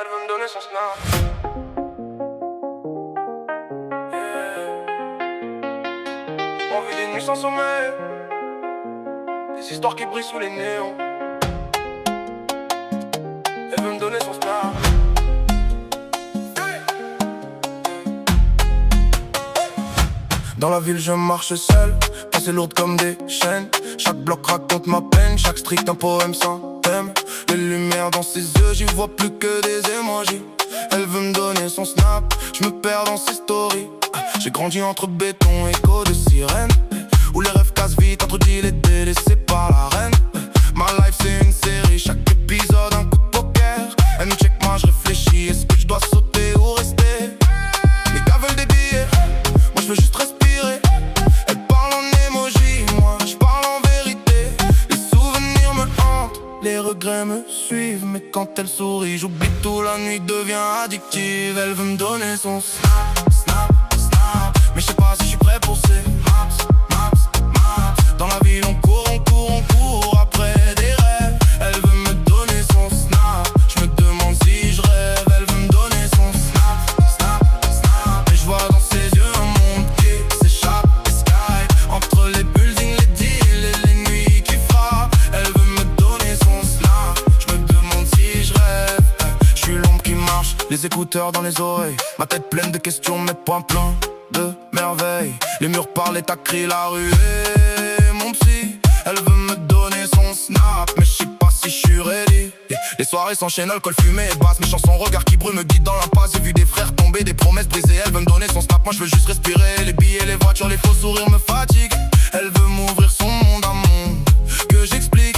Elle veut me donner son snap. On vit des nuits sans sommeil, des histoires qui brillent sous les néons. Elle veut me donner son snap. Dans la ville je marche seul, pensées lourdes comme des chaînes. Chaque bloc raconte ma peine, chaque strict un poème sans thème. Les lumières dans ses yeux, j'y vois plus que des émojis. Elle veut me donner son snap, je me perds dans ses stories. J'ai grandi entre béton et écho de sirène, où les rêves cassent vite entre deals et délaissés par la reine. Ma life c'est une série, chaque épisode un coup de poker. Elle me check, moi je réfléchis, est-ce que je dois sauter ou rester? Les gars veulent des billets, moi je veux juste respirer. Elle parle en émoji, moi je parle en vérité. Les souvenirs me hantent, les regrets me suivent. Mais quand elle sourit, j'oublie tout, la nuit devient addictive. Elle veut me donner son snap, snap, snap. Mais je sais pas si je suis prêt pour ces maps, maps, maps. Dans la ville on court, on court, on court après des rêves. Elle veut me donner son snap, je me demande si je rêve. Elle veut me donner son snap, snap, snap. Et je vois dans ses yeux un monde qui s'échappe et Skype. Entre les buildings, les deals et les nuits qui frappent. Elle veut me donner son snap, je me demande si je rêve. Je suis l'ombre qui marche, les écouteurs dans les oreilles. Ma tête pleine de questions, mes poings pleins de merveilles. Les murs parlent et t'as crié la rue et mon psy. Elle veut me donner son snap, mais je sais pas si je suis ready. Les soirées s'enchaînent, alcool, fumée et basse. Mes chansons, regard qui brûle me guident dans l'impasse. J'ai vu des frères tomber, des promesses brisées. Elle veut me donner son snap, moi je veux juste respirer. Les billets, les voitures, les faux sourires me fatiguent. Elle veut m'ouvrir son monde à monde, que j'explique.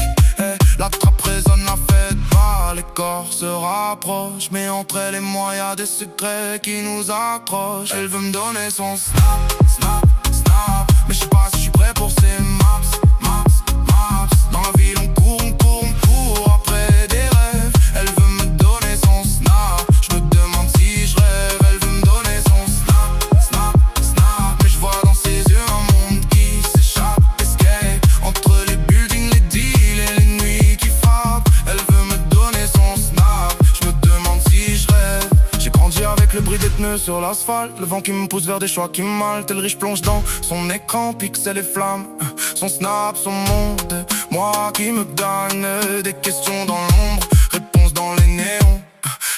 La trappe résonne, la fête va, les corps se rapprochent. Mais entre elle et moi y'a des secrets qui nous accrochent. Elle veut me donner son snap, snap, snap. Mais je sais pas si je suis prêt pour ces maps, maps, maps. Dans la ville on court, on court, on court après des rêves. Elle veut me donner son snap, je me demande si je rêve. Elle veut me donner son snap, snap, snap. Mais je vois dans ses yeux un monde qui s'échappe, escape. Entre les buildings, les deals et les nuits qui frappent. Elle veut me donner son snap, je me demande si je rêve. J'ai grandi avec le bruit des pneus sur l'asphalte, le vent qui me pousse vers des choix qui m'haltent. Et le riche plonge dans son écran, pixels et flammes. Son snap, son monde, moi qui me donne des questions dans l'ombre, réponses dans les néons.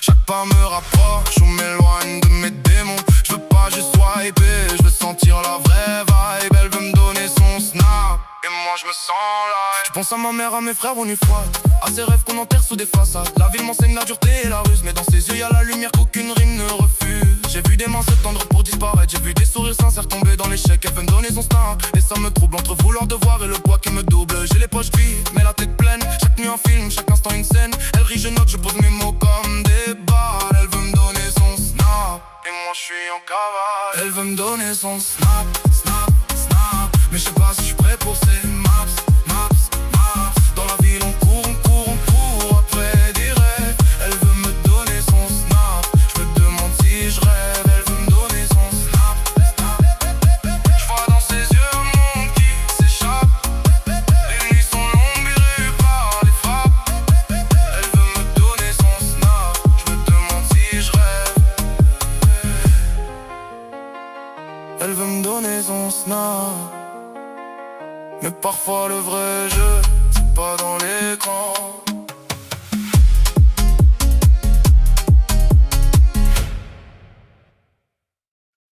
Chaque pas me rapproche ou m'éloigne de mes démons. Je veux pas juste swiper, je veux sentir la vraie vibe. Elle veut me donner son snap, et moi je me sens live. Je pense à ma mère, à mes frères en froide, à ces rêves qu'on enterre sous des façades. La ville m'enseigne la dureté et la ruse, mais dans ses yeux y'a la lumière qu'aucune rime ne refuse. J'ai vu des mains se tendre pour disparaître, j'ai vu des sourires sincères tomber dans l'échec. Elle veut me donner son snap, et ça me trouble entre vouloir devoir et le poids qui me double. J'ai les poches vides, mais la tête pleine, chaque nuit un film, chaque instant une scène. Elle rit, je note, je pose mes mots comme des balles. Elle veut me donner son snap, et moi je suis en cavale. Elle veut me donner son snap, snap, snap. Mais je sais pas si je suis prêt pour ces maps, maps, maps. Dans la ville on court, on court, on court après des rêves. Elle veut me donner son snap, je me demande si je rêve. Elle veut me donner son snap, snap. Je vois dans ses yeux un monde qui s'échappe. Les nuits sont longues et rues par les frappes. Elle veut me donner son snap, je me demande si je rêve. Elle veut me donner son snap, mais parfois le vrai jeu